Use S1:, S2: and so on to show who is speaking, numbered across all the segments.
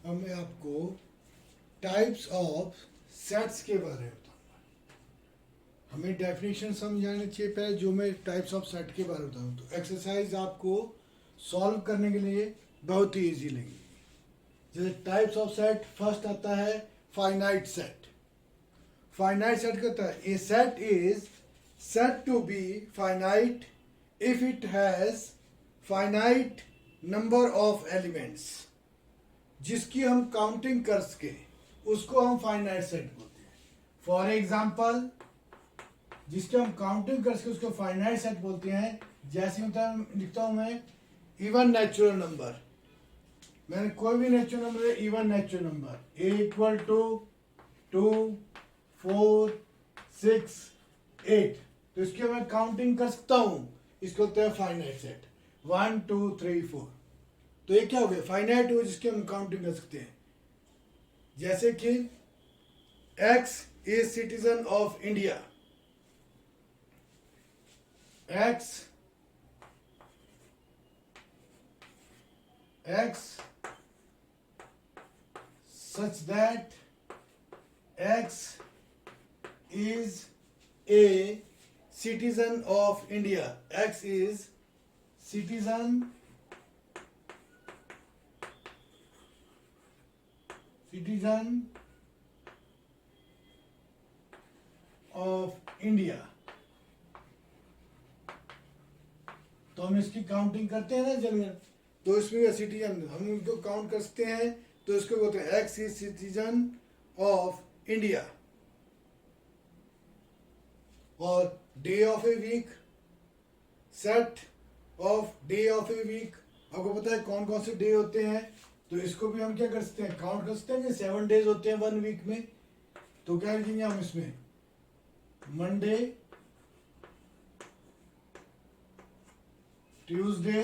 S1: अब मैं आपको टाइप्स ऑफ सेट्स के बारे में बताऊंगा। हमें डेफिनेशन समझानी चाहिए पहले, जो मैं टाइप्स ऑफ सेट के बारे में बताऊँ। तो एक्सरसाइज आपको सॉल्व करने के लिए बहुत ही इजी लगेगी। जैसे टाइप्स ऑफ सेट, फर्स्ट आता है फाइनाइट सेट। फाइनाइट सेट कहता है a set is set to be finite if it has finite number of elements. जिसकी हम काउंटिंग कर सके उसको हम फाइनाइट सेट बोलते हैं। फॉर एग्जाम्पल, जिसकी हम काउंटिंग कर सके उसको फाइनाइट सेट बोलते हैं। जैसे लिखता हूं मैं इवन नेचुरल नंबर। मैंने कोई भी नेचुरल नंबर है, even natural number A equal to 2, 4, 6, 8, तो इसकी मैं काउंटिंग कर सकता हूं। इसको बोलते हैं फाइनाइट सेट। 1, 2, 3, 4। तो ये क्या हो गया? फाइनाइट हो, जिसकी हम काउंटिंग कर सकते हैं। जैसे कि X is citizen of India. X such that X is a citizen of India. X is citizen of India। तो हम इसकी काउंटिंग करते हैं ना जनरल, तो इसमें सिटीजन हम उनको काउंट कर सकते हैं। तो इसको बोलते हैं X is citizen of India. और day of a week, set of day of a week. आपको पता है कौन कौन से डे होते हैं, तो इसको भी हम क्या कर सकते हैं? काउंट कर सकते हैं कि 7 डेज होते हैं 1 वीक में। तो क्या लिखेंगे हम इसमें? Monday, Tuesday,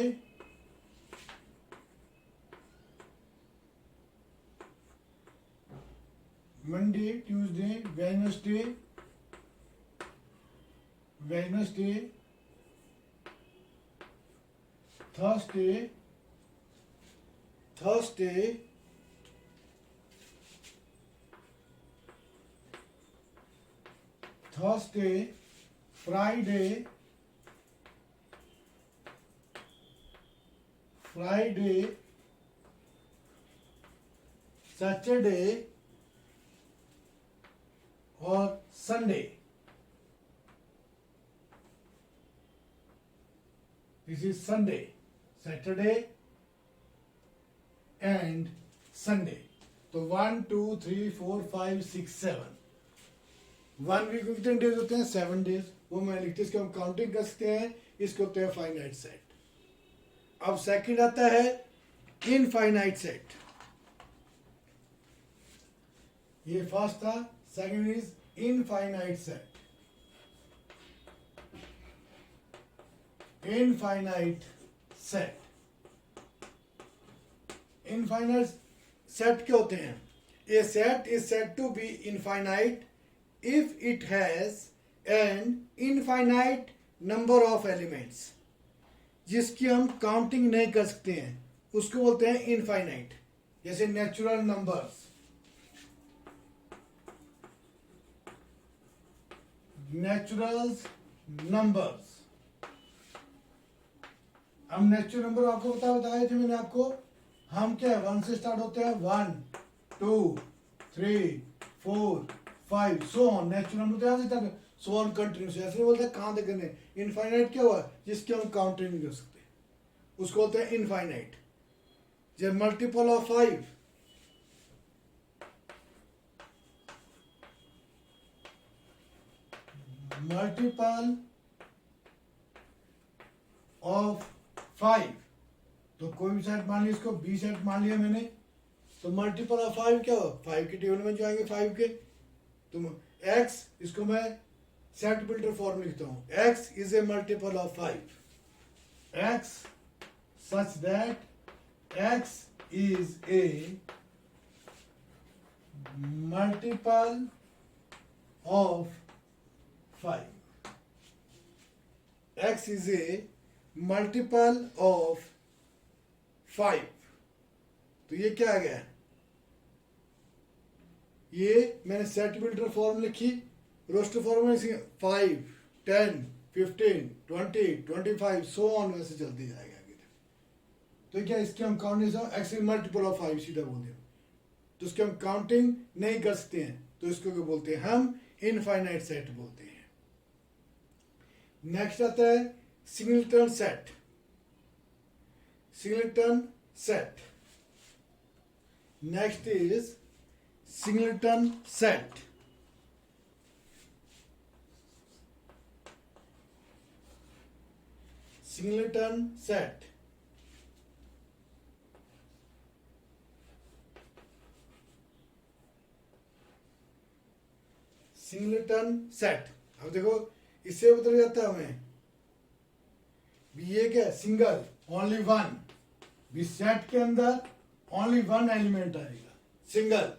S1: Wednesday, Thursday, Friday, Saturday और Sunday. This is Sunday, Saturday and Sunday. तो 1, 2, 3, 4, 5, 6, 7। 1 वीक में कितने डेज होते हैं? 7 डेज। वो मैं लिखते हैं, इसको हम काउंटिंग कर सकते हैं। इसको होते हैं फाइनाइट सेट। अब सेकंड आता है इनफाइनाइट सेट। ये फर्स्ट था, second is infinite set. Infinite set क्या होते हैं? A set is said to be infinite if it has an infinite number of elements. जिसकी हम काउंटिंग नहीं कर सकते हैं उसको बोलते हैं इनफाइनाइट। जैसे नेचुरल नंबर्स, हम नेचुरल नंबर आपको बताए थे मैंने आपको। हम क्या 1 से स्टार्ट होते हैं, 1, 2, 3, 4, 5 सो ऑन। नेचुरल नंबर यहाँ से स्टार्ट, सो ऑन कंटिन्यूस। ऐसे नहीं बोलते कहाँ तक करने। इनफाइनाइट क्या हुआ? जिसकी हम काउंटिंग नहीं कर सकते उसको बोलते हैं इनफाइनाइट। जब मल्टीपल ऑफ 5, तो कोई भी सेट मान लिया, इसको बी सेट मान लिया मैंने। तो मल्टीपल ऑफ 5 क्या हो, 5 के टेबल में जो आएंगे 5 के, तो x, इसको मैं सेट बिल्डर फॉर्म लिखता हूँ, x is A multiple of 5, x such that x is a multiple of 5, x is a multiple of 5। तो ये क्या आ गया, ये मैंने सेट बिल्डर फॉर्म लिखी, रोस्टर फॉर्म में 5, 10, 15, 20, 25 सो ऑन, वैसे चलती जाएगा आगे तक। तो क्या इसके हम counting x is multiple of 5 सीधा बोल दिया, तो इसके हम काउंटिंग नहीं कर सकते हैं, तो इसको क्या बोलते हैं, हम इनफाइनाइट सेट बोलते हैं। नेक्स्ट आता है singleton set. Singleton set, next is singleton set. Singleton set, singleton set. अब देखो इससे बदल जाता है हमें, ये क्या सिंगल, ओनली वन, भी सेट के अंदर ओनली वन एलिमेंट आएगा, single.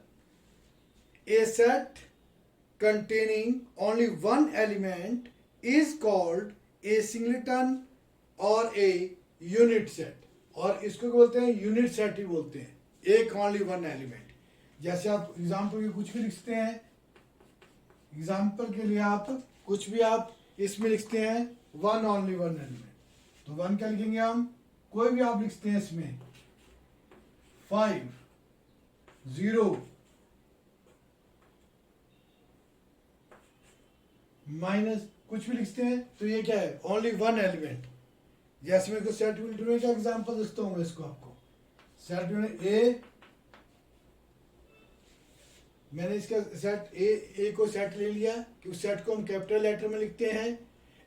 S1: A set containing only one element is called a singleton और a unit set, और इसको क्या बोलते हैं, यूनिट सेट ही बोलते हैं, एक ओनली वन एलिमेंट। जैसे आप एग्जाम्पल के कुछ भी लिखते हैं, एग्जाम्पल के लिए आप कुछ भी आप इसमें लिखते हैं वन ओनली वन एलिमेंट, तो वन क्या लिखेंगे हम, कोई भी आप लिखते हैं इसमें 5, 0, माइनस कुछ भी लिखते हैं, तो ये क्या है, ओनली वन एलिमेंट। जैसे मैं सेट बिल्डर में क्या एग्जांपल देता हूँ इसको आपको, सेट बिल्डर ए, मैंने इसका सेट ए को सेट ले लिया कि उस सेट को हम कैपिटल लेटर में लिखते हैं,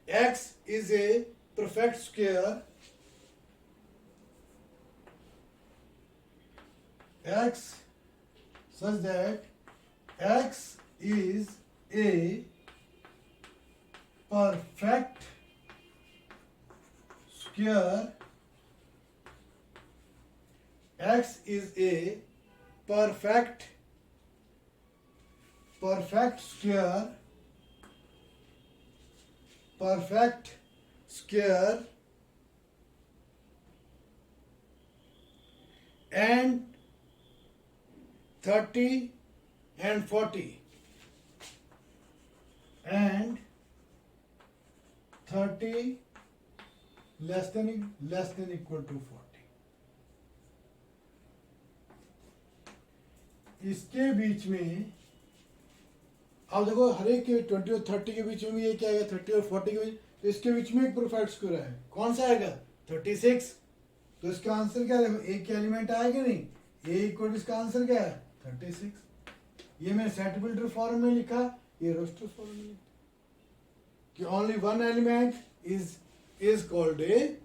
S1: x is a perfect square, x such that x is a perfect square, x is a perfect square, perfect square and 30 and 40 and 30 less than equal to 40। इसके बीच में अब देखो हर एक के 20 और 30 के बीच में भी ये क्या आएगा, 30 और 40 के बीच, तो इसके बीच में एक परफेक्ट स्क्वायर है, कौन सा आएगा, 36। तो इसका आंसर क्या है, एक के एलिमेंट आएगा नहीं, ए इक्वल इसका आंसर क्या है 36। ये मैंने सेट बिल्डर फॉर्म में लिखा, ये रोस्टर फॉर्म में लिखा कि only one element is called a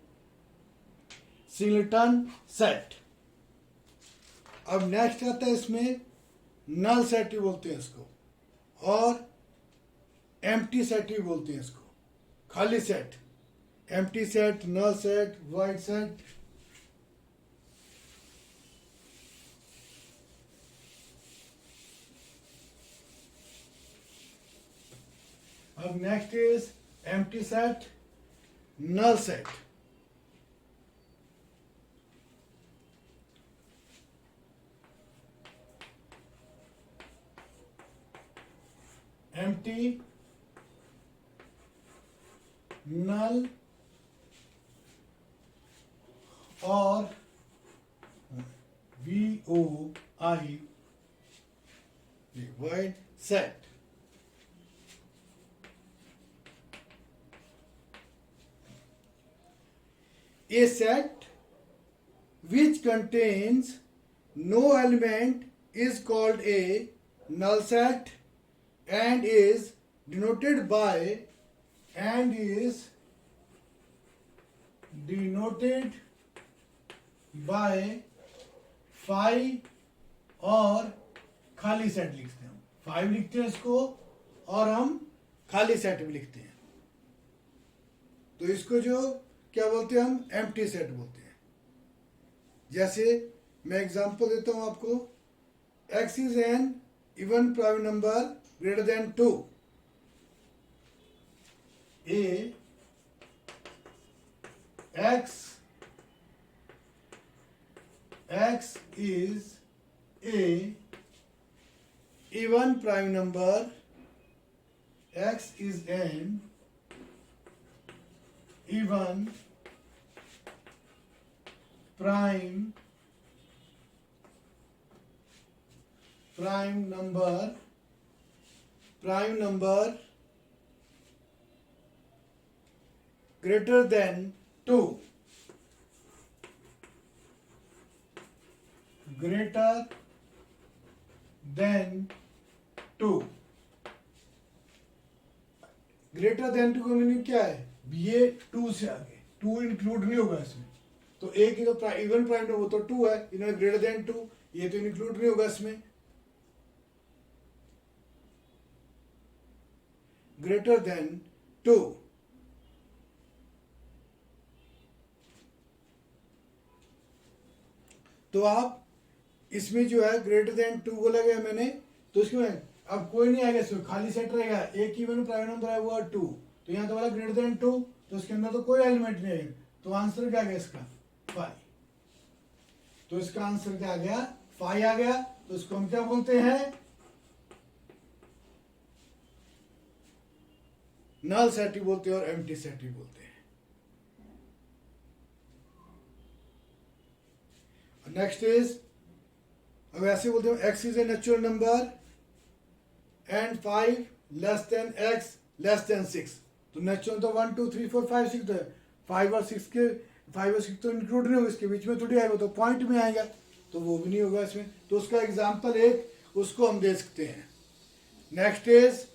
S1: singleton set. अब नेक्स्ट आता है इसमें नल सेट भी बोलते हैं इसको, और एम्प्टी सेट भी बोलते हैं इसको, खाली set, empty set, null set, void set. अब next is empty set, null set. empty, null और VOID void set। A set which contains no element is called a null set and is denoted by phi और खाली set लिखते हैं। 5 लिखते हैं इसको और हम खाली सेट भी लिखते हैं। तो इसको जो क्या बोलते हैं, हम एम्प्टी सेट बोलते हैं। जैसे मैं एग्जांपल देता हूं आपको, x is an even prime number greater than 2, A x is a even prime number, x is an even prime number greater than 2, greater than 2। Greater than 2 का मीनिंग क्या है, ये 2 से आगे, 2 इंक्लूड नहीं होगा इसमें। तो एक ही तो इवन प्राइम नंबर वो तो 2 है, इन्होंने ग्रेटर देन 2, ये तो इंक्लूड नहीं होगा इसमें। ग्रेटर देन 2, तो आप इसमें जो है ग्रेटर देन 2 बोला गया मैंने, तो इसमें अब कोई नहीं आएगा, इसमें खाली सेट रहेगा। एक इवन प्राइम नंबर है वो 2, तो यहाँ तो बोला ग्रेटर देन 2, तो इसके अंदर तो कोई एलिमेंट नहीं आएगा। तो आंसर क्या आ गया इसका, 5। तो इसका आंसर क्या आ गया, 5 आ गया। तो इसको हम क्या बोलते हैं, नल सेट ही बोलते हैं और एम्प्टी सेट ही बोलते हैं। नेक्स्ट इज, अब ऐसे बोलते हैं x is a natural number and 5 less than x less then 6। तो नेचुरल तो 1 2 3 4 5 6 तो है, 5 और 6 तो इंक्लूड नहीं होगा, इसके बीच में थोड़ी आएगा, तो पॉइंट में आएगा, तो वो भी नहीं होगा इसमें। तो उसका एग्जाम्पल एक उसको हम दे सकते हैं। नेक्स्ट इज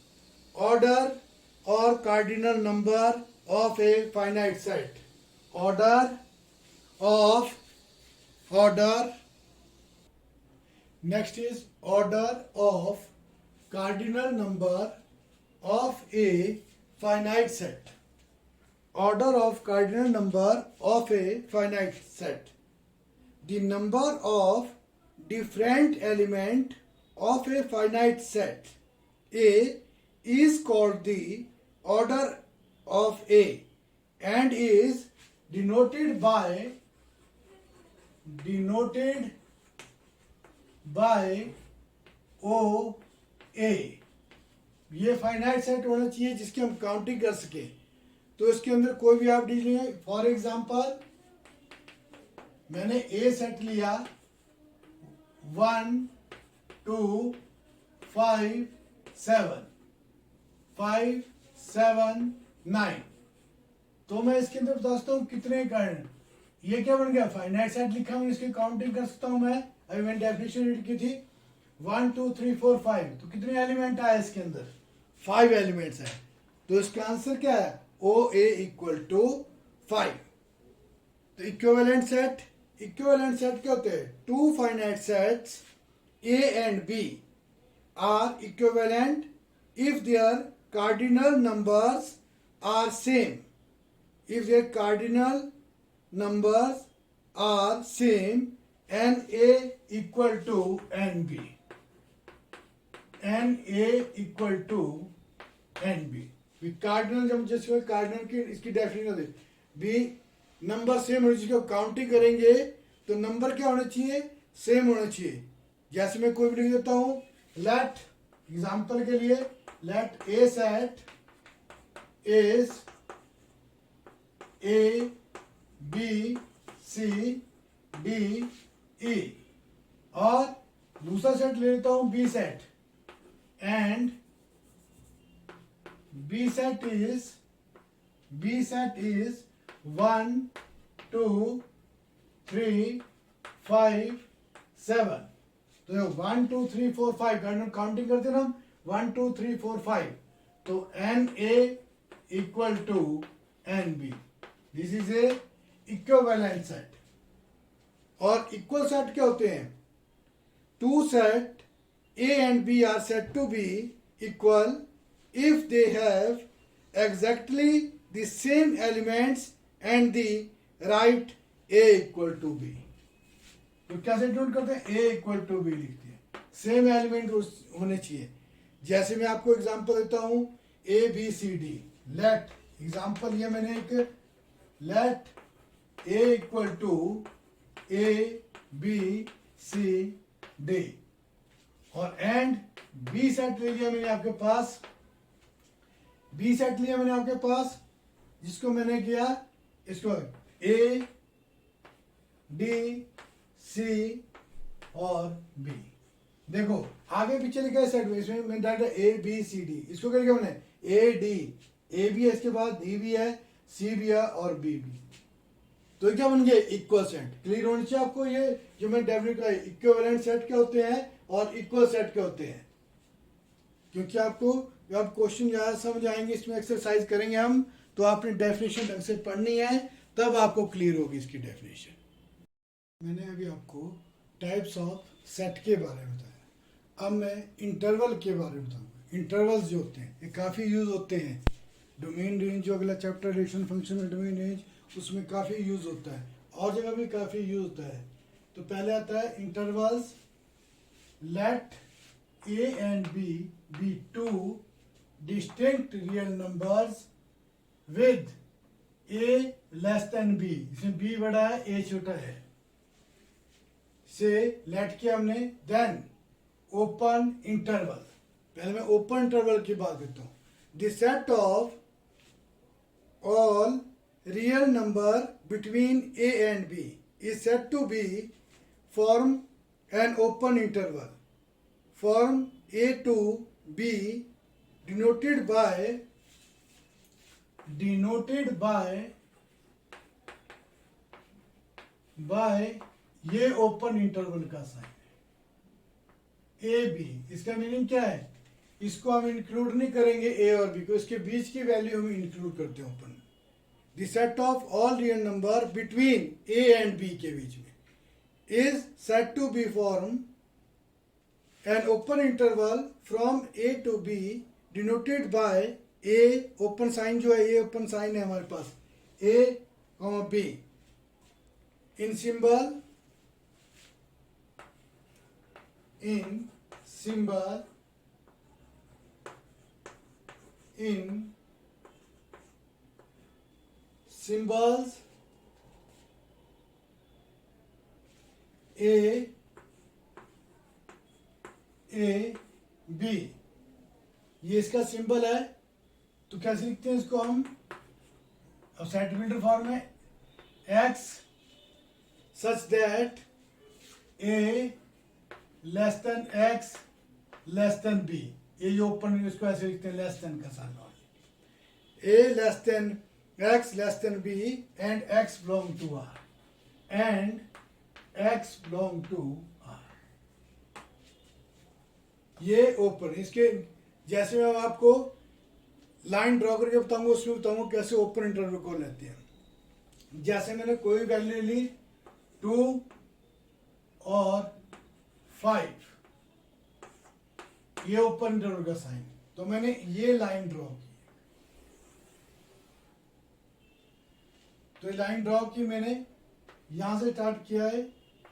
S1: ऑर्डर और cardinal number of a finite set. Next is order of cardinal number of a finite set. Order of cardinal number of a finite set. The number of different element of a finite set A is called the order of A and is denoted by ओ ए। ये finite set होना चाहिए जिसकी हम counting कर सके। तो इसके अंदर कोई भी आप डिजिट लेंगे, फॉर एग्जांपल मैंने ए सेट लिया 1 2 5 7 5 7 9, तो मैं इसके अंदर बता सकता हूँ कितने कारण, ये क्या बन गया, फाइनाइट सेट लिखा मैंने, इसकी काउंटिंग कर सकता हूँ मैं। अभी मैंने डेफिनेशन रीड की थी 1 2 3 4 5, तो कितने एलिमेंट आए इसके अंदर, 5 एलिमेंट्स है। तो इसका आंसर क्या है, ओ ए इक्वल टू 5। तो इक्विवेलेंट सेट क्या होते हैं, 2 finite sets A and B are equivalent if their cardinal numbers are same. If their cardinal numbers are same, NA equal to NB. NA equal to NB. Cardinal जब जैसे cardinal की इसकी definition होती है, B number same होने चाहिए। Counting करेंगे तो नंबर क्या होना चाहिए, सेम होना चाहिए। जैसे मैं कोई भी लिख देता हूँ, लेट एग्जांपल के लिए let A set is A B C D E, और दूसरा सेट ले लेता हूं B set, and B set is 1 2 3 5 7। तो 1 2 3 4 5 काउंटिंग करते ना हम, 1 2 3 4 5, तो NA equal to NB। This is a equivalent set. और इक्वल सेट क्या होते हैं, two set A and B are said to be equal if they have exactly the same elements and the right A equal to B. तो कैसे denote करते हैं? A equal to B लिखते हैं, same element होने चाहिए. जैसे मैं आपको एग्जांपल देता हूं A B C D. Let example ये मैंने एक let A equal to A B C D और एंड B सेट ले लिया मैंने आपके पास, B सेट लिया मैंने आपके पास, जिसको मैंने किया इसको A D C और B. देखो आगे पीछे लिखा है सेट में, इसमें मैंने डाला A B C D. इसको क्या लिखा मैंने A D, A भी है, इसके बाद D भी है, C भी है और B भी. तो क्या बन गया? Equal set. क्लियर होनी चाहिए आपको ये जो मैं डेफिनेट का इक्विवेलेंट सेट क्या होते हैं और इक्वल सेट क्या होते हैं, क्योंकि आपको जब क्वेश्चन ज़्यादा समझ आएंगे, इसमें एक्सरसाइज करेंगे हम, तो आपने डेफिनेशन ढंग से पढ़नी है, तब आपको क्लियर होगी इसकी डेफिनेशन. मैंने अभी आपको टाइप्स ऑफ सेट के बारे में बताया. अब मैं इंटरवल के बारे में बताऊंगा. इंटरवल्स जो होते हैं ये काफ़ी यूज़ होते हैं. डोमेन रेंज जो अगला चैप्टर रिलेशन फंक्शन में डोमेन रेंज, उसमें काफ़ी यूज़ होता है, और जगह भी काफ़ी यूज़ होता है. तो पहले आता है intervals. Let A and B be two distinct real numbers with A less than B. इसमें B बड़ा है, A छोटा है. से लेट किया हमने, देन ओपन इंटरवल. पहले मैं ओपन इंटरवल की बात करता हूँ. The set of all real number between A and B is said to be form an open interval. Form A to B denoted by ये ओपन इंटरवल का sign है A B. इसका meaning क्या है? इसको हम इंक्लूड नहीं करेंगे ए और बी को, इसके बीच की वैल्यू हम इंक्लूड करते हैं open. The set of all real number between A and B के बीच में is set to be form an open interval from A to B denoted by A open sign जो है, A open sign है हमारे पास, A B in symbol in symbols A B. ये इसका symbol है. तो कैसे लिखते हैं इसको हम? अब सेट बिल्डर फॉर्म में X such that A less than X less than B. ये जो ओपन इसको ऐसे लिखते हैं, लेस देन का sign. A less than X less than B and X belong to R and X belong to R. ये open. इसके जैसे मैं आपको लाइन ड्रॉ करके बताऊंगा, उसमें बताऊंगा कैसे ओपन इंटरवल को लेते हैं. जैसे मैंने कोई वैल्यू ली 2 और 5, ये ओपन इंटरवल का साइन. तो मैंने ये लाइन ड्रॉ की, तो ये लाइन ड्रॉ की मैंने, यहां से स्टार्ट किया है,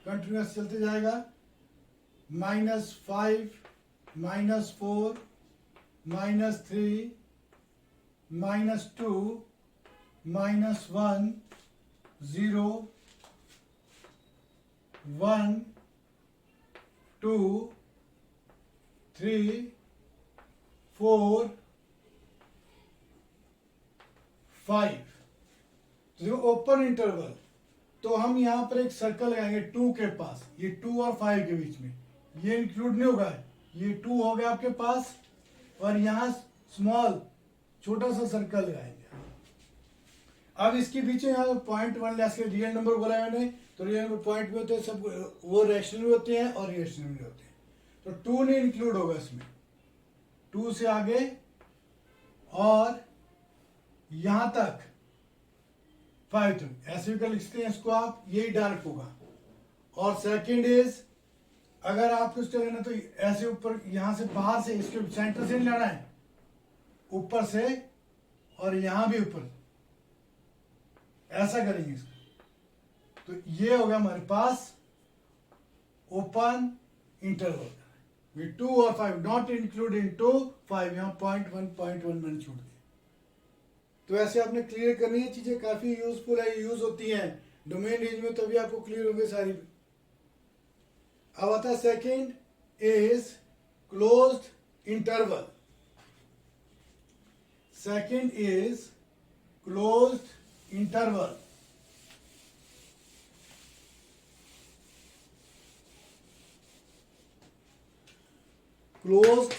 S1: कंटिन्यूअस चलते जाएगा. -5 -4 -3 -2 -1 0 1 2 3 4 5. तो ओपन इंटरवल. तो हम यहां पर एक सर्कल लगाएंगे 2 के पास, ये 2 और 5 के बीच में. ये इंक्लूड नहीं होगा, ये 2 हो गया आपके पास, और यहां स्मॉल छोटा सा सर्कल लगाएंगे. अब इसके पीछे यहाँ पॉइंट 1 लेस के रियल नंबर बोला है मैंने, तो रियल नंबर पॉइंट में होते हैं सब, वो रैशनल भी होते हैं और इरेशनल भी होते हैं. तो 2 नहीं इंक्लूड होगा इसमें, 2 से आगे और यहां तक 5 तक ऐसे भी कर लिखते हैं इसको आप, यही डार्क होगा. और सेकंड इज अगर आपको इस तरह ना तो ऐसे ऊपर यहां से बाहर से इसके सेंटर से नहीं लाना है, ऊपर से और यहां भी ऊपर ऐसा करेंगे इसको। तो ये हो गया हमारे पास ओपन इंटरवल विद 2 और 5, नॉट इंक्लूड इन 2 5, यहां 0.1 मैंने छोड़ दिया। तो ऐसे आपने क्लियर करनी है, चीजें काफी यूजफुल है, यूज होती हैं डोमेन रेंज में, तभी आपको क्लियर होंगे सारी। अब आता है second is closed interval. Second is closed interval. Closed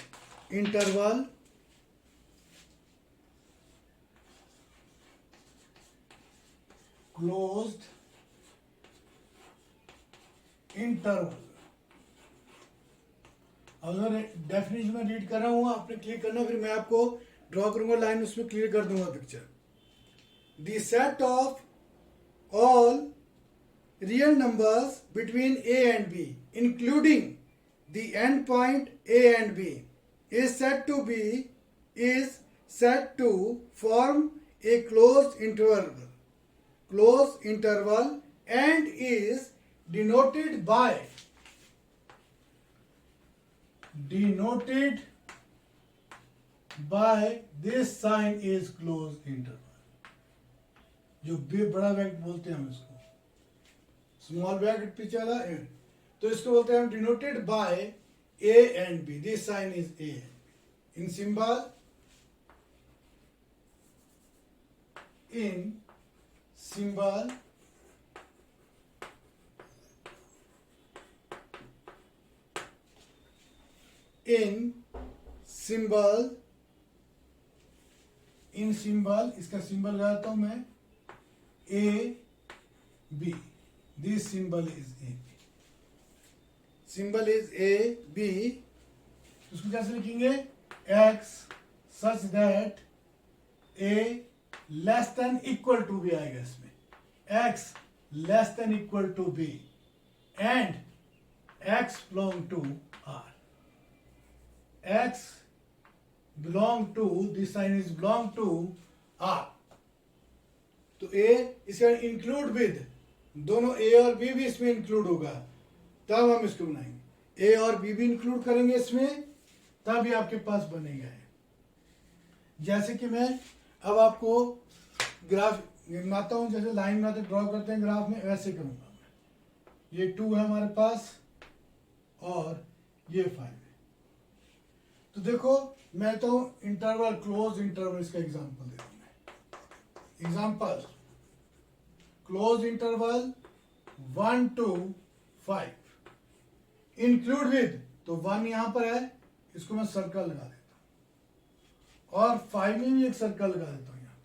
S1: interval closed interval. अगर डेफिनेशन में रीड कर रहा हूं, आपने क्लियर करना, फिर मैं आपको ड्रॉ करूंगा लाइन, उसमें क्लियर कर दूंगा picture. The set of all real numbers between a and b including the end point a and b is said to form a closed interval and is denoted by this sign is closed interval। जो बड़ा bracket बोलते हैं हम इसको, small bracket पीछे वाला तो इसको बोलते हैं हम denoted by A and B. This sign is a in symbol, in symbol इसका सिंबल लगाता हूं मैं A B. This symbol is A B, symbol is A B. उसको कैसे लिखेंगे? X such that A less than equal to B आएगा इसमें, x less than equal to B and x belong to R. X belong to, this sign is belong to R. तो A इसे include with, दोनों ए और B भी इसमें include होगा, तब हम इसको बनाएंगे। ए और बी भी इंक्लूड करेंगे इसमें, तब ही आपके पास बनेगा। जैसे कि मैं अब आपको ग्राफ बनाता हूं, जैसे लाइन बनाते ड्रॉ करते हैं ग्राफ में, वैसे करूंगा मैं। ये 2 है हमारे पास और ये 5 है। तो देखो मैं तो इंटरवल, क्लोज इंटरवल, इसका एग्जांपल दे रहा हूं। Example close interval 1 to 5 include with, तो 1 यहां पर है, इसको मैं सर्कल लगा देता हूं, और 5 में भी एक सर्कल लगा देता हूं यहां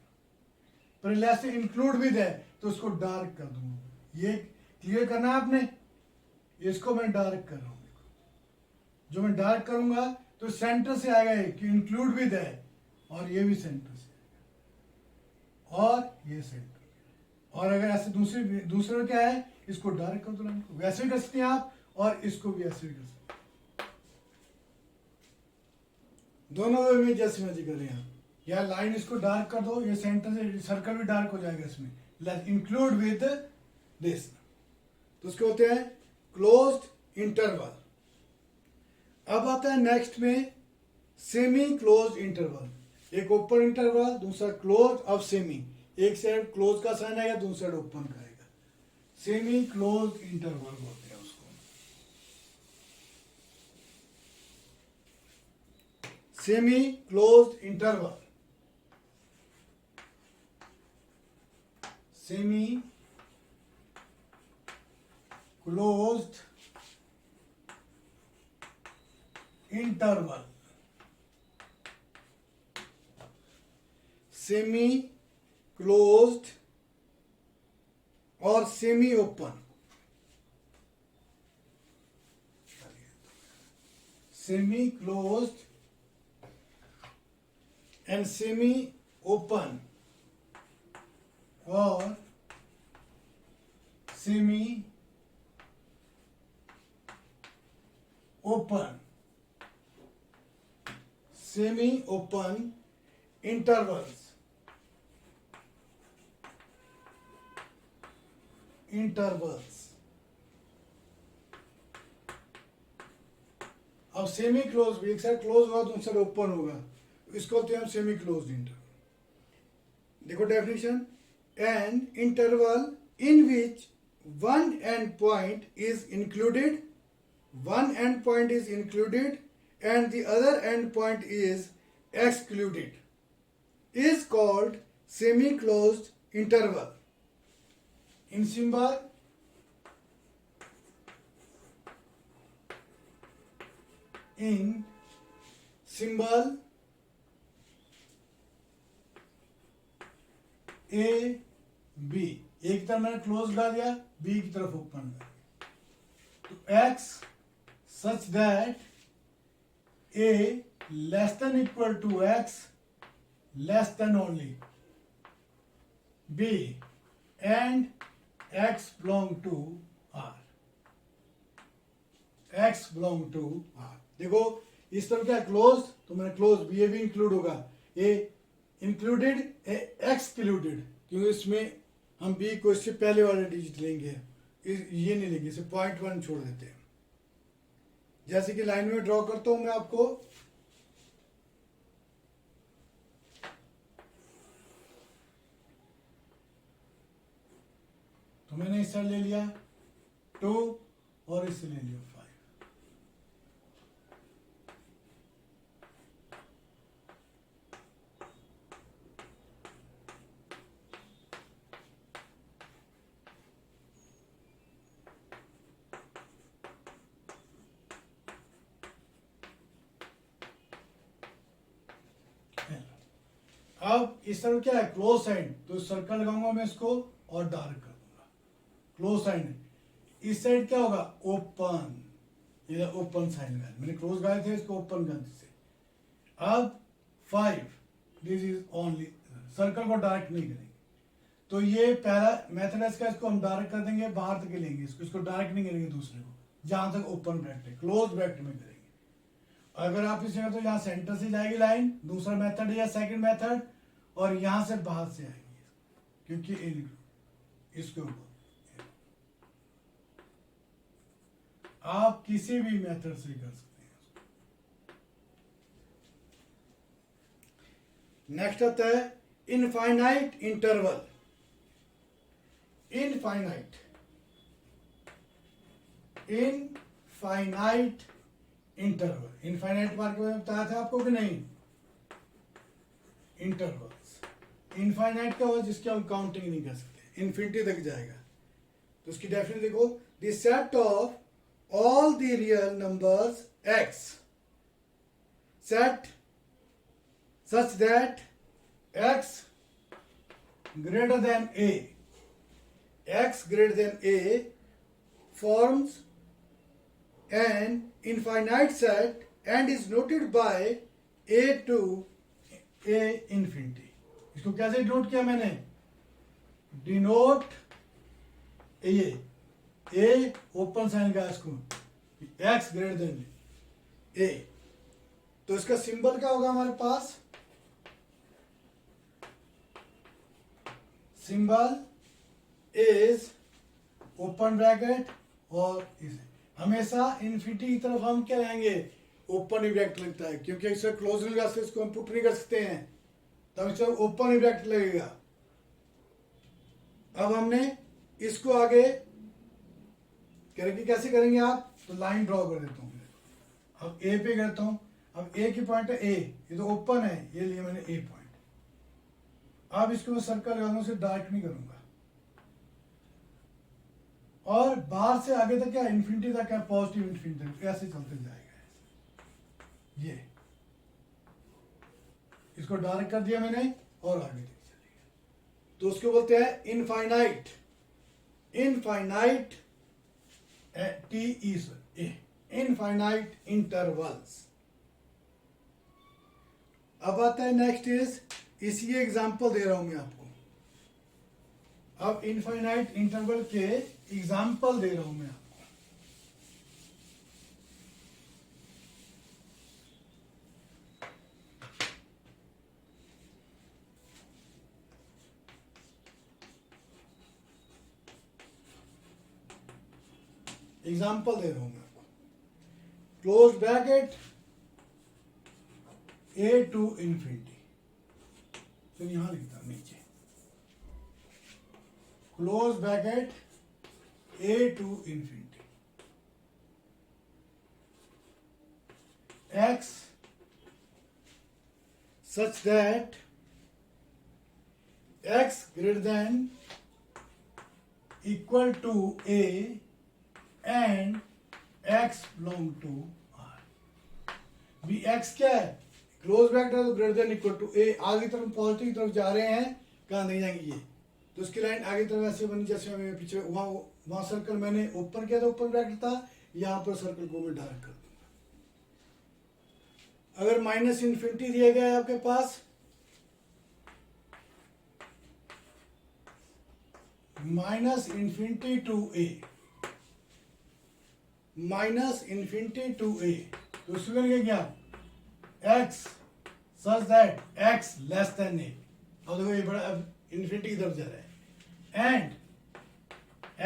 S1: पर। लेस से इंक्लूड विद है तो इसको डार्क कर दूंगा। ये क्लियर करना है आपने, इसको मैं डार्क कर रहा हूं। जो मैं डार्क करूंगा तो सेंटर से आएगा ये कि इंक्लूड विद है, और ये भी सेंटर से आएगा, और ये सेंटर। और अगर ऐसे दूसरे क्या है, इसको डार्क कर दो, लाइन को वैसे भी कर सकते हैं आप, और इसको भी ऐसे भी कर सकते हैं। दोनों वे में जैसे मर्जी करें आप, या लाइन इसको डार्क कर दो, ये सेंटर से सर्कल भी डार्क हो जाएगा इसमें, इंक्लूड विद दिस। तो उसके होते हैं क्लोज्ड इंटरवल। अब आता है नेक्स्ट में सेमी क्लोज्ड इंटरवल। एक ओपन इंटरवल, दूसरा क्लोज। अब सेमी, एक साइड क्लोज का साइन आएगा, दूसरा साइड ओपन का आएगा। सेमी क्लोज इंटरवल बोलते हैं उसको। Semi close interval, semi closed interval, semi closed और semi open. Semi closed and semi open और semi open, semi open intervals, अब सेमी क्लोज भी, एक साइड क्लोज होगा तो साइड ओपन होगा, इसको बोलते हैं हम सेमी क्लोज इंटरवल। देखो definition, an interval in which one and point is included, one end point is included and the other end point is excluded is called semi-closed interval. In symbol, A B, एक तरफ मैंने close ला दिया, B की तरफ open कर दिया, तो X such that A less than equal to X less than only B and X belong to R, X belong to R। देखो इस तरफ क्या क्लोज, तो मैंने क्लोज B भी इंक्लूड होगा, A इंक्लूडेड, एक्सक्लूडेड, क्योंकि इसमें हम B को इससे पहले वाले डिजिट लेंगे, ये नहीं लेंगे, इसे 0.1 छोड़ देते हैं। जैसे कि लाइन में ड्रॉ करता हूं मैं आपको, तो मैंने इस साइड ले लिया 2 और इससे ले लिया 5। अब इस तरफ क्या है क्लोज साइड, तो सर्कल लगाऊंगा मैं इसको और डार्क कर दूंगा, क्लोज साइड। इस साइड क्या होगा ओपन, ये ओपन साइन लगाया, मैंने क्लोज लगाए थे, इसको ओपन कर दी। अब 5, दिस इज ओनली, सर्कल को डार्क नहीं करेंगे, तो ये पहला मेथड है इसका, इसको हम डार्क कर देंगे, बाहर तक लेंगे इसको डार्क नहीं करेंगे, दूसरे को जहां तक ओपन ब्रैकेट है क्लोज ब्रैकेट में करेंगे। अगर आप इसे तो यहाँ सेंटर से जाएगी लाइन, दूसरा मेथड या सेकंड मेथड, और यहां से बाहर से आएंगे, क्योंकि इसके ऊपर आप किसी भी मेथड से कर सकते हैं। नेक्स्ट आता है infinite interval. Infinite interval, infinite mark में बताया था आपको कि नहीं, इंटरवल्स। इनफाइनाइट का होगा जिसकी हम काउंटिंग नहीं कर सकते, इन्फिनिटी तक जाएगा। तो उसकी डेफिनेशन देखो, the set of all the real numbers x set such that x greater than a forms an infinite set and is noted by a to a infinity। इसको कैसे डिनोट किया मैंने, डिनोट ए open sign का, इसको x greater than ए, तो इसका symbol क्या होगा हमारे पास, सिंबल इज ओपन ब्रैकेट, और इसे हमेशा इन्फिनिटी की तरफ हम क्या रहेंगे, ओपन ही ब्रैकेट लगता है, क्योंकि इसे क्लोज नहीं कर सकते, इसको हम पुट नहीं कर सकते हैं, तब इसे ओपन ही ब्रैकेट लगेगा। अब हमने इसको आगे करेंगे, कैसे करेंगे आप, तो लाइन ड्रॉ कर देता हूं, अब ए पे करता हूं, अब ए की पॉइंट है ए, ये तो ओपन है, ये लिया मैंने ए पॉइंट। अब इसको मैं सर्कल लगाऊंगा, उसे डार्क नहीं करूंगा, और बाहर से आगे तक क्या इन्फिनिटी तक, क्या पॉजिटिव इन्फिनिटी तक ऐसे चलते जाएगा। ये इसको डार्क कर दिया मैंने और आगे तक चलेगा, तो उसको बोलते हैं infinite, infinite T is a, infinite intervals. अब आता है नेक्स्ट इज, इसी एग्जांपल दे रहा हूं मैं आपको, अब इनफाइनाइट इंटरवल के एग्जांपल दे रहा हूं मैं आपको। एग्जाम्पल दे रहा हूं मैं आपको, close bracket A to infinity, तो यहां लिखता हूं नीचे close bracket A to infinity x such that x greater than equal to a and x belong to r. भी x क्या है, क्लोज ब्रैकेट है तो ग्रेटर देन इक्वल टू ए, आगे की तरफ पॉजिटिव की तरफ जा रहे हैं, कहाँ नहीं जाएंगे ये, तो उसकी लाइन आगे तरफ ऐसे बनी जैसे मैं पीछे वहां सर्कल मैंने ओपन किया था, ओपन ब्रैकेट था, यहाँ पर सर्कल को मैं डार्क कर दूंगा। अगर माइनस इन्फिनिटी दिया गया है आपके पास, minus infinity to A, minus infinity to A, तो उसमें क्या X such that X less than A, अब देखो ये बड़ा अब इन्फिनिटी की तरफ जा रहा है, and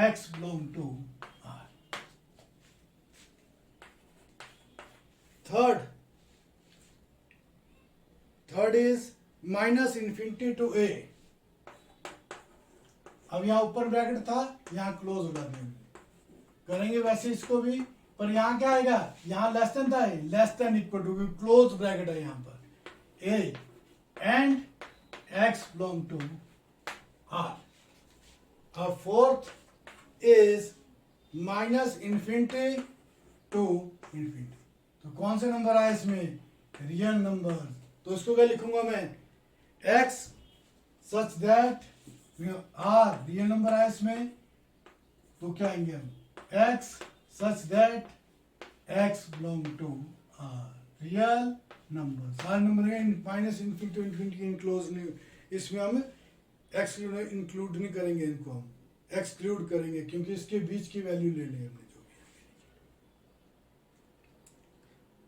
S1: x belong to R. Third is minus infinity to A, अब यहां ऊपर ब्रैकेट था, यहां क्लोज हो जाते करेंगे वैसे इसको भी, पर यहां क्या आएगा, यहां लेस देन था, less than equal to, close bracket है यहां पर A and x belong to R. अब fourth is minus infinity to infinity, तो कौन से नंबर आए इसमें, रियल नंबर, तो इसको क्या लिखूंगा मैं, X such that R real number आए इसमें, तो क्या आएंगे हम, X such that X belong to R, real number, सारे number minus infinity infinity enclose नहीं, इसमें हम एक्स इंक्लूड नहीं करेंगे, इनको हम एक्सक्लूड करेंगे क्योंकि इसके बीच की वैल्यू ले लेंगे हमने जो भी है।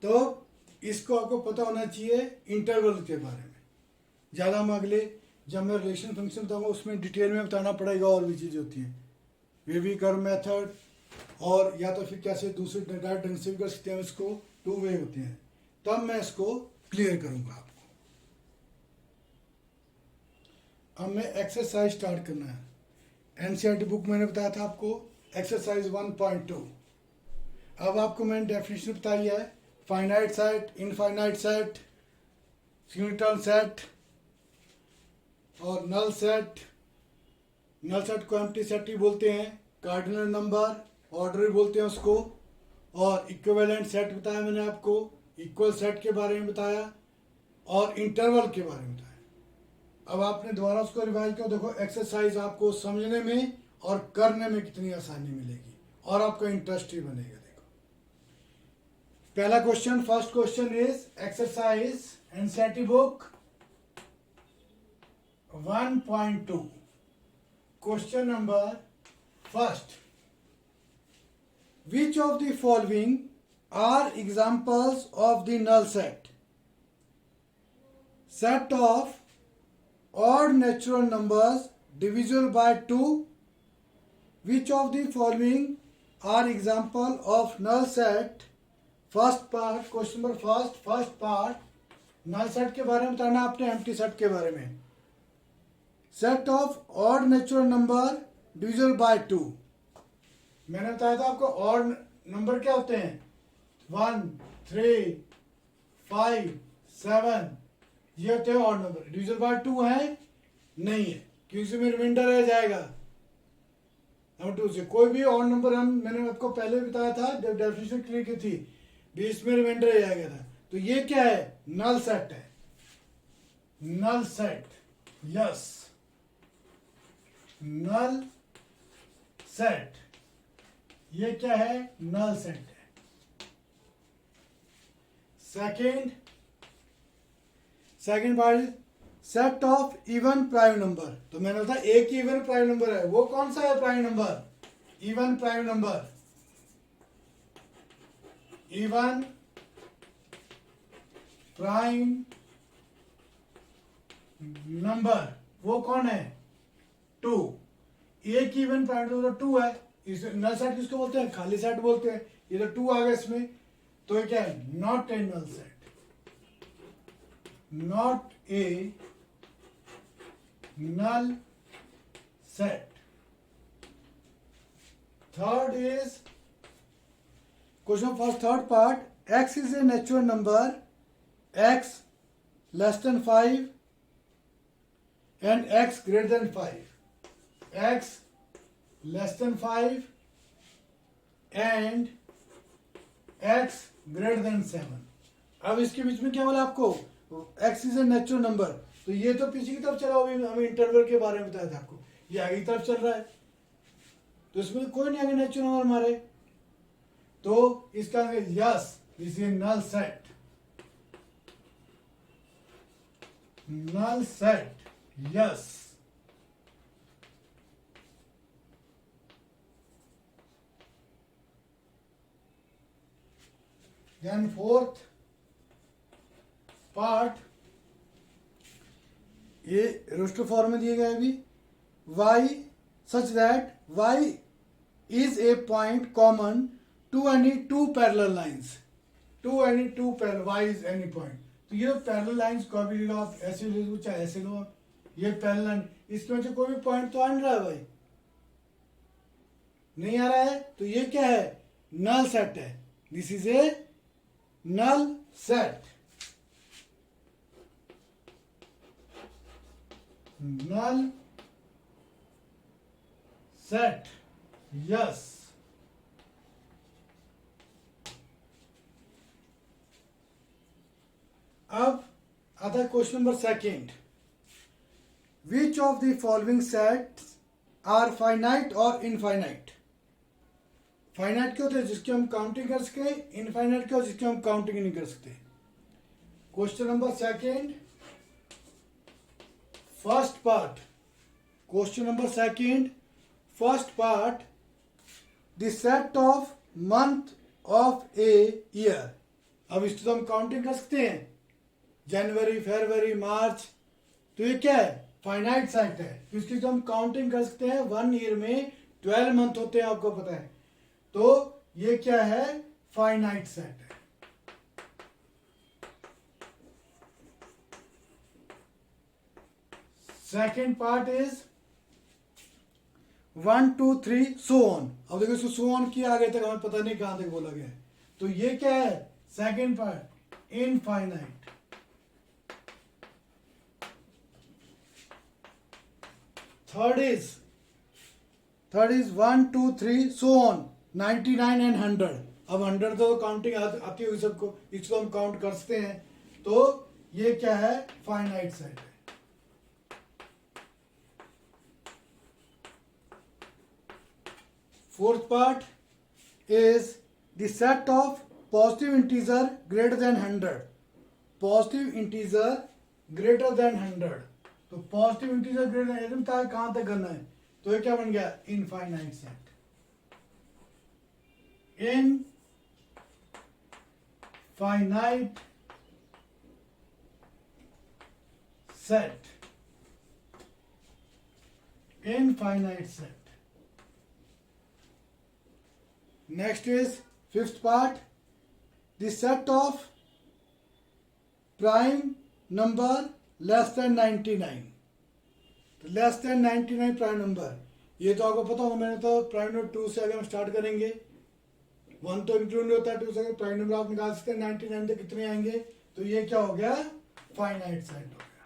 S1: तो इसको आपको पता होना चाहिए इंटरवल के बारे में, ज़्यादा हम अगले जब मैं रिलेशन फंक्शन बताऊंगा उसमें डिटेल में बताना पड़ेगा, और भी चीज़ें होती हैं, वेवी कर्व मेथड, और या तो फिर कैसे दूसरे डायरेक्ट ढंग से भी कर सकते हैं, इसको टू वे होते हैं, तब मैं इसको क्लियर करूंगा आपको। अब मैं एक्सरसाइज स्टार्ट करना है, एनसीईआरटी बुक मैंने बताया था आपको एक्सरसाइज 1.2। अब आपको मैंने डेफिनेशन बताई है, finite set, infinite set, singleton set और नल सेट। नल सेट को एम्प्टी सेट ही बोलते हैं, कार्डिनल नंबर ऑर्डर भी बोलते हैं उसको, और इक्विवेलेंट सेट बताया मैंने आपको, इक्वल सेट के बारे में बताया और इंटरवल के बारे में बताया। अब आपने दोबारा उसको रिवाइज किया, देखो एक्सरसाइज आपको समझने में और करने में कितनी आसानी मिलेगी और आपका इंटरेस्ट ही बनेगा। देखो पहला question, first question is exercise NCERT book 1.2, question number first, which of the following are examples of the null set? Set of odd natural numbers divisible by 2. Which of the following are example of null set? First part, question number first part, null set के बारे में बताना आपने, empty set के बारे में। Set of odd natural number divisible by 2. मैंने बताया था आपको ऑड नंबर क्या होते हैं, 1, 3, 5, 7, ये होते हैं ऑड नंबर। डिविजन बाय 2 है नहीं है क्योंकि इसमें रिमाइंडर रह जाएगा। नंबर 2 से कोई भी ऑड नंबर, हम मैंने आपको पहले बताया था जब डेफिनेशन क्लियर की थी, बीच में रिमाइंडर रह जाएगा था, तो ये क्या है, नल सेट है, null set, yes null set, ये क्या है, नल सेट है। Second part, set of even prime number, तो मैंने बताया एक ही इवन प्राइम नंबर है, वो कौन सा है prime number, even prime number, even prime number वो कौन है, 2, एक इवन प्राइम नंबर 2 है, इस नल सेट किसको बोलते हैं? खाली सेट बोलते हैं। ये तो 2 आ गया इसमें, तो ये क्या है? Not a null set, not a null set. Third is question first third part, x is a natural number, x less than 5 and x greater than 5, x less than 5 and x greater than 7। अब इसके बीच में क्या बोला आपको? x is a natural number, तो ये तो पीछे की तरफ चला हुआ, हमें इंटरवल के बारे में बताया था आपको, ये आगे की तरफ चल रहा है, तो इसमें कोई नहीं आगे नेचुरल नंबर हमारे, तो इसका yes, this is null set, null set, yes. Then fourth part, ये रोस्टर फॉर्म में दिए गए अभी, y such that y is a point common to any two parallel lines, to any two parallel, y is any point। तो ये parallel lines को भी लो आप, ऐसे ले लो चाहे ऐसे लो आप, ये पैरेलल लाइन, इसमें से कोई भी पॉइंट तो आ नहीं रहा है भाई, नहीं आ रहा है, तो ये क्या है? नल सेट है, this is a null set, null set, yes. अब आता है question number second, which of the following sets are finite और इनफाइनाइट? फाइनाइट क्या होते हैं? जिसकी हम काउंटिंग कर सकते हैं, इनफाइनाइट क्या होता है? जिसकी हम काउंटिंग नहीं कर सकते। Question number second first part, question number second first part, the set of month of a year. अब इसको तो हम काउंटिंग कर सकते हैं, जनवरी, फरवरी, मार्च, तो ये क्या है? फाइनाइट सेट है, तो इसकी जो हम काउंटिंग कर सकते हैं, 1 ईयर में 12 मंथ होते हैं, आपको पता है, तो ये क्या है? फाइनाइट सेट है। Second part is 1 2 3 so on. अब देखो इसको सो ऑन किया आगे तक हमें पता नहीं कहां तक बोला गया है, तो ये क्या है? Second part, infinite. Third is 1 2 3 so on 99 and 100। अब 100 तो काउंटिंग आती होगी सबको, इसको हम काउंट कर सकते हैं, तो ये क्या है? फाइनाइट सेट है। Fourth part is the set of positive integer greater than 100, positive integer greater than 100, तो पॉजिटिव इंटीजर ग्रेटर देन कहां तक करना है, तो ये क्या बन गया? Infinite set, infinite set, infinite set. Next is fifth part, the set of prime number less than 99, तो less than 99 प्राइम नंबर, ये तो आपको पता होगा, मैंने तो प्राइम नंबर 2 से अगर हम स्टार्ट करेंगे, 1 तो इंक्लूड नहीं होता है, 2 से प्राइम नंबर आप निकाल सकते हैं, 99 तक कितने आएंगे, तो ये क्या हो गया? फाइनाइट सेट हो गया,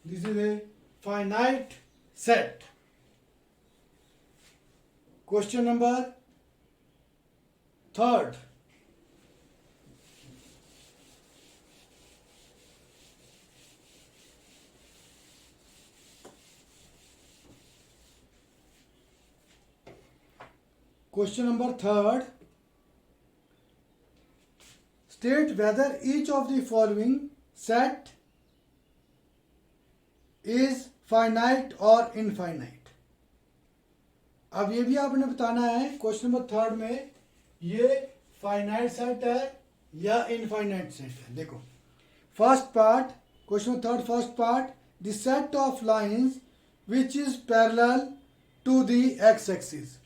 S1: this is a finite set. Question number third, question number third, state whether each of the following set is finite और इनफाइनाइट। अब ये भी आपने बताना है क्वेश्चन नंबर थर्ड में, ये फाइनाइट सेट है या इनफाइनाइट सेट है। देखो first part, question third first part, the set of lines which is parallel to the x axis.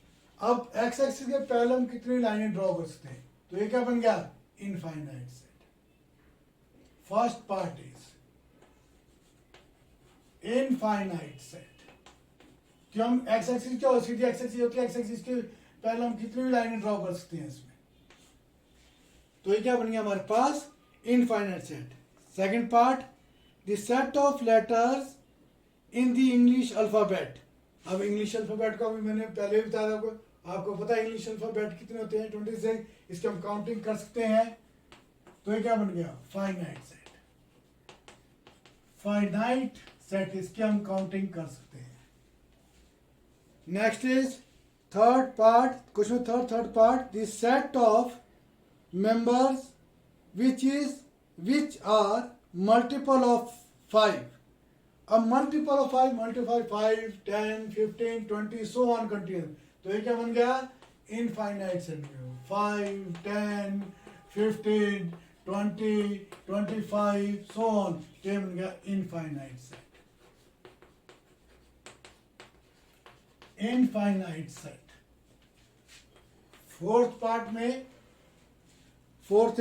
S1: अब एक्स एक्सिस के पहले हम कितनी लाइनें ड्रॉ कर सकते हैं? तो ये क्या बन गया? Infinite set. First part is infinite set. कि हम एक्स एक्सिस क्या होती है? एक्स एक्सिस होती है, एक्स एक्सिस के पहले हम कितनी भी लाइनें ड्रॉ कर सकते हैं इसमें। तो ये क्या बन गया हमारे पास? Infinite set. Second part, the set of letters in the English alphabet. अब इंग्लिश अल्फाबेट का भी मैंने पहले भी बताया आपको। आपको पता है इंग्लिश अल्फाबेट कितने होते हैं? 26। इसकी हम काउंटिंग कर सकते हैं। तो ये क्या बन गया? Finite set. फाइनाइट सेट, इसकी हम काउंटिंग कर सकते हैं। Next is third part, question third part, the set of members which are multiple of 5. A multiple of 5 multiply 5, 10, 15, 20 so on continuous. तो ये क्या बन गया? इनफाइनाइट सेट में 5, 10, 15, 20, 25 so on, ये बन गया infinite set. Infinite set. Fourth part में Fourth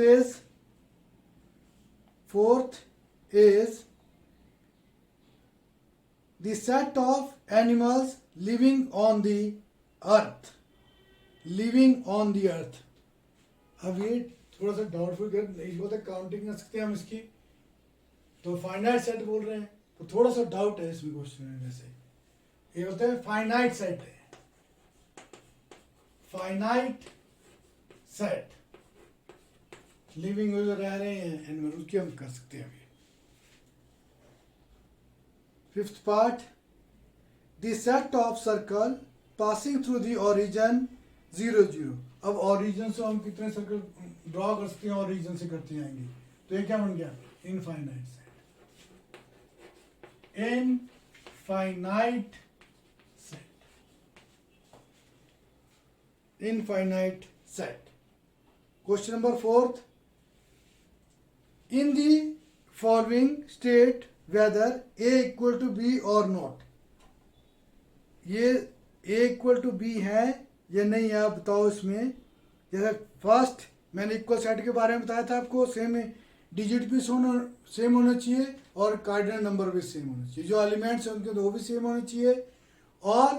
S1: is the set of animals living on the earth. Living on the earth. अब ये थोड़ा सा डाउटफुल नहीं होता, काउंटिंग कर सकते हैं हम इसकी। तो फाइनाइट सेट बोल रहे हैं तो थोड़ा सा डाउट है इसमें क्वेश्चन में से। ये होता है फाइनाइट सेट है। फाइनाइट सेट लिविंग जो रह रहे हैं एनिमल, उसकी हम कर सकते हैं अभी। Fifth part, the set of circle passing through the origin 0, 0। अब ओरिजिन से हम कितने सर्कल ड्रॉ कर सकते हैं? ओरिजिन से करते जाएंगे। तो ये क्या बन गया? Infinite set. Infinite set. Infinite set. Question number fourth, in the following state whether a equal to b or not। ये a equal to b है या नहीं है, आप बताओ इसमें। जैसे फर्स्ट मैंने इक्वल सेट के बारे में बताया था आपको, सेम डिजिट भी सेम होना चाहिए और कार्डिनल नंबर भी सेम होना चाहिए। जो एलिमेंट्स हैं उनके वो भी सेम होने चाहिए और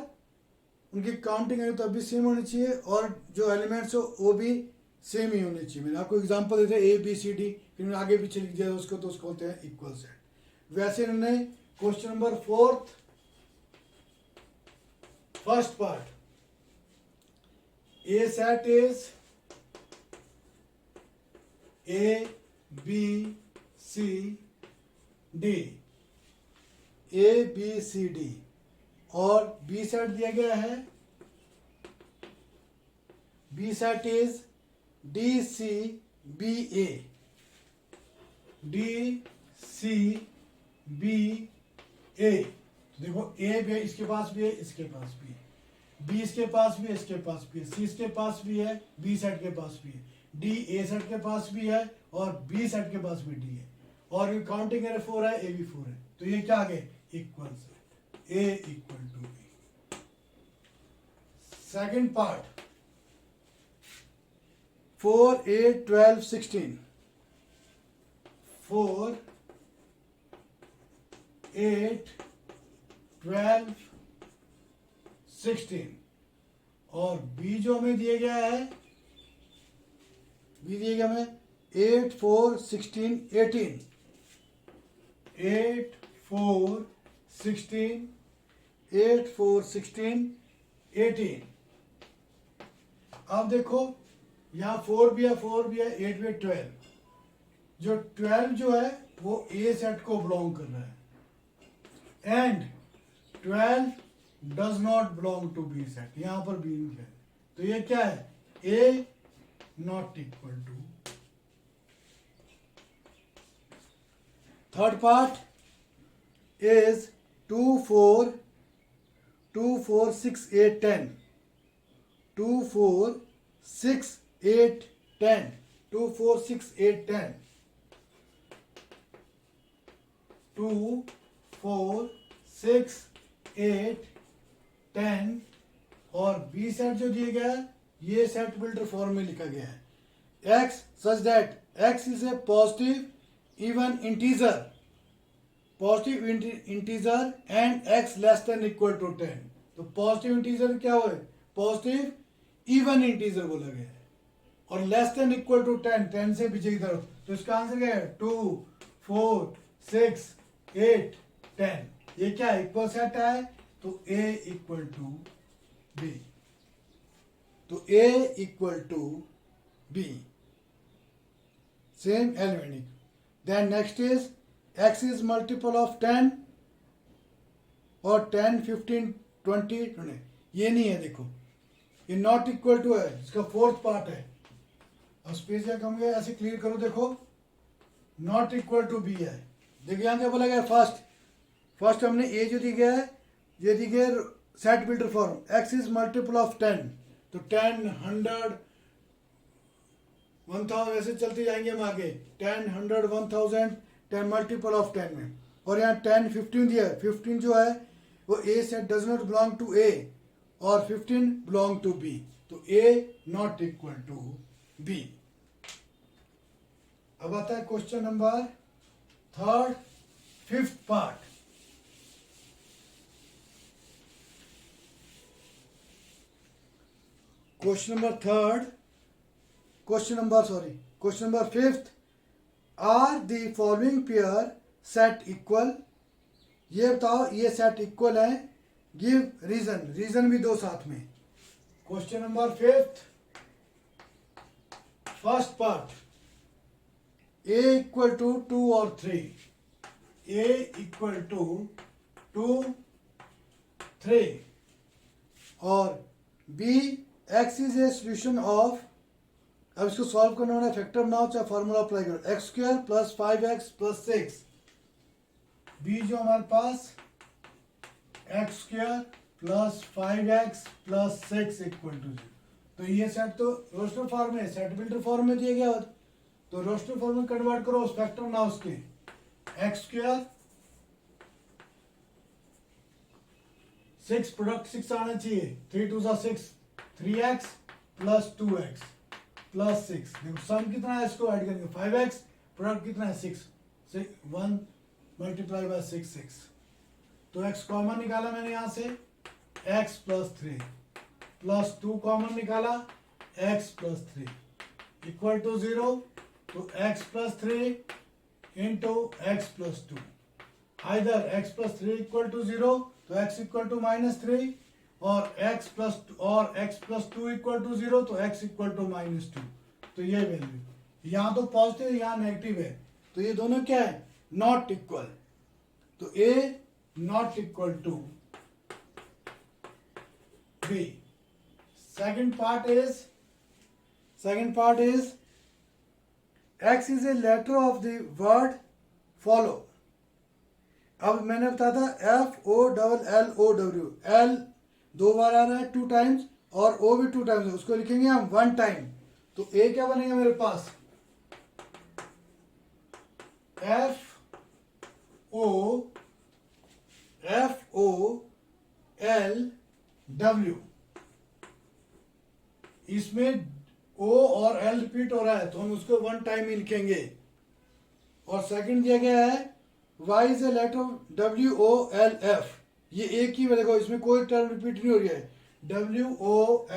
S1: उनकी काउंटिंग है तो भी सेम होनी चाहिए और जो एलिमेंट्स हो वो भी सेम ही होने चाहिए। मैंने आपको एग्जांपल देते हैं ABCD, फिर मैंने आगे पीछे लिख दिया उसको, तो उसको होते हैं इक्वल सेट। वैसे इन्होंने question number fourth first part, A set is ABCD और बी सेट दिया गया है, बी सेट इज DCBA। देखो ए भी है, इसके पास भी है, इसके पास भी है, बी इसके पास भी है, इसके पास भी है, सी इसके पास भी है, बी सेट के पास भी है, डी ए सेट के पास भी है और बी सेट के पास भी डी है और काउंटिंग है 4 है, ए भी 4 है। तो ये क्या आ गए? Equal set. A equal to B. Second part, 4, 8, 12, 16। 4, 8, 12, 16 और बी जो हमें दिया गया है, बी दिया गया हमें 8, 4, 16, 18। 8, 4, 16, 8, 4, 16, 18। अब देखो यहाँ 4 भी है, 4 भी है, 8 भी है, 12। जो 12 जो है वो ए सेट को बिलोंग कर रहा है and 12 does not belong to B set. यहां पर बी है तो ये क्या है? A not equal to. Third part is 2, 4, 2, 4, 6, 8, 10। 2, 4, 6, 8, 10। 2, 4, 6, 8, 10। 2, 4, 6, 8, 10, और बी सेट जो दिया गया है ये सेट बिल्डर फॉर्म में लिखा गया है x such that x is a positive even integer and x less than equal to 10। तो पॉजिटिव इंटीजर क्या हुआ है, पॉजिटिव इवन इंटीजर बोला गया है और लेस देन इक्वल टू 10, 10 से पीछे की तरफ। तो इसका आंसर क्या है 2 4 6 8 10। ये क्या इक्वल सेट है, तो A इक्वल टू बी, तो A equal to B same element. Then next is x is multiple of 10 और 10 15 20 ये नहीं है, देखो ये नॉट इक्वल टू है, इसका फोर्थ पार्ट है। अब स्पेस क्या कहूंगे ऐसे क्लियर करो, देखो नॉट इक्वल टू बी है। देखिए यहाँ क्या बोला गया, फर्स्ट हमने ए जो दी गया है ये दी गया set builder form x is multiple of 10, तो 10 100 1000 ऐसे चलते जाएंगे हम आगे, 10 100 1000 10 मल्टीपल ऑफ 10 में। और यहाँ 10 15 दिया है, 15 जो है वो A set does not belong to A और 15 बिलोंग टू बी, तो A not equal to B. अब आता है question number third, fifth part. Question number fifth, are the following pair set equal. ये बताओ ये सेट इक्वल है, give reason भी दो साथ में। Question number fifth, first part, A equal to 2 और 3, A इक्वल टू 2 3 और B x is a solution of. अब इसको सॉल्व करना होना, फैक्टर बनाओ चाहे फॉर्मूला अप्लाई करो, x square plus 5x plus 6। B जो हमारे पास x square plus 5x plus 6 equal to 0। तो ये सेट तो रोस्टर फॉर्म में, सेट बिल्डर फॉर्म में दिया गया, तो रोस्टर फॉर्म में कन्वर्ट करो, उस फैक्टर बनाओ उसके, एक्स स्क्वायर 6 प्रोडक्ट 6 आना चाहिए, 3 2 6 3x प्लस 2x प्लस 6। देखो सम कितना है, इसको ऐड करेंगे 5x, प्रोडक्ट कितना है 6 1 मल्टीप्लाई बाय 6 तो x कॉमन निकाला मैंने यहां से, x प्लस 3 प्लस 2 कॉमन निकाला, x प्लस 3 इक्वल टू 0। तो x plus 3 into x plus 2, either x plus 3 equal to 0 तो x इक्वल टू -3 और x प्लस 2 इक्वल टू 0 तो x इक्वल टू -2। तो ये वैल्यू यहाँ तो पॉजिटिव यहाँ नेगेटिव है, तो ये दोनों क्या है, नॉट इक्वल। तो A not equal to B। Second part is x is a letter of the word follow. अब मैंने बताया था FOLLOW, L 2 बार आ रहा है 2 टाइम्स और O भी 2 टाइम्स है, उसको लिखेंगे हम 1 टाइम। तो A क्या बनेगा मेरे पास, FOLW। इसमें O और L रिपीट हो रहा है तो हम उसको 1 टाइम ही लिखेंगे। और सेकंड दिया गया है Y is a letter WOLF, ये एक ही देखो इसमें कोई टर्म रिपीट नहीं हो रही है, WOLF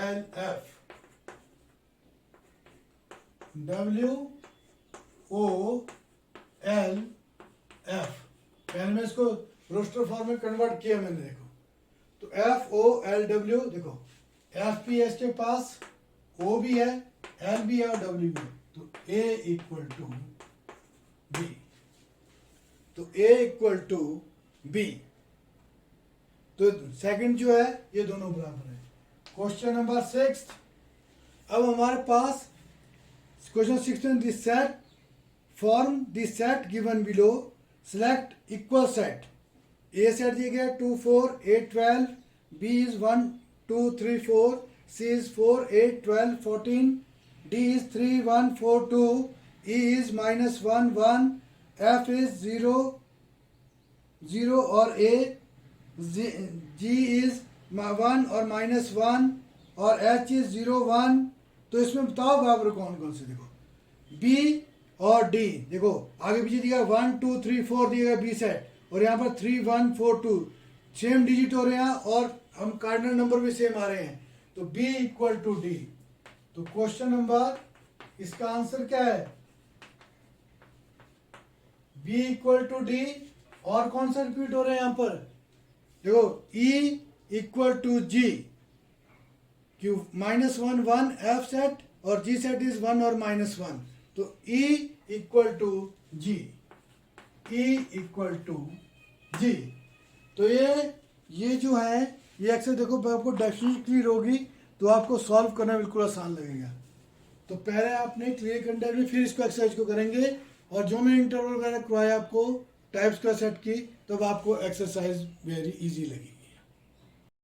S1: पहले मैं इसको रोस्टर फॉर्म में कन्वर्ट किया मैंने, देखो तो FOLW, देखो F भी है इसके पास, O भी है, L भी है और W भी है, तो A इक्वल टू B, तो A इक्वल टू B। तो सेकंड जो है ये दोनों बराबर है। क्वेश्चन नंबर 6, अब हमारे पास क्वेश्चन 6 में this set form this set given below, select equal set. A set दिया गया 2 4 8 12, B is 1 2 3 4, C is 4 8 12 14, D is 3 1 4 2, E is -1 1, F is 0 0 और A, G is 1 और -1 और H इज 0 1, तो इसमें बताओ बराबर कौन कौन से, देखो B और D, देखो आगे पीछे दिया 1 2 3 4 दिएगा B सेट, और यहाँ पर 3 1 4 2 सेम डिजिट हो रहे हैं और हम कार्डिनल नंबर भी सेम आ रहे हैं, तो B इक्वल टू D। तो क्वेश्चन नंबर, इसका आंसर क्या है, B इक्वल टू D। और कौन सा रिपीट हो रहा है यहाँ पर, देखो E इक्वल टू G, क्यों -1 1 F सेट और G सेट इज 1 और -1, तो E equal to G, E equal to G। तो ये जो है ये एक्सरसाइज देखो आपको डेफिनेशन क्लियर होगी तो आपको सॉल्व करना बिल्कुल आसान लगेगा। तो पहले आपने क्लियर करना है, फिर इसको एक्सरसाइज को करेंगे, और जो मैंने इंटरवल वगैरह करवाया आपको टाइप्स का सेट की, तब आपको एक्सरसाइज वेरी इजी लगी।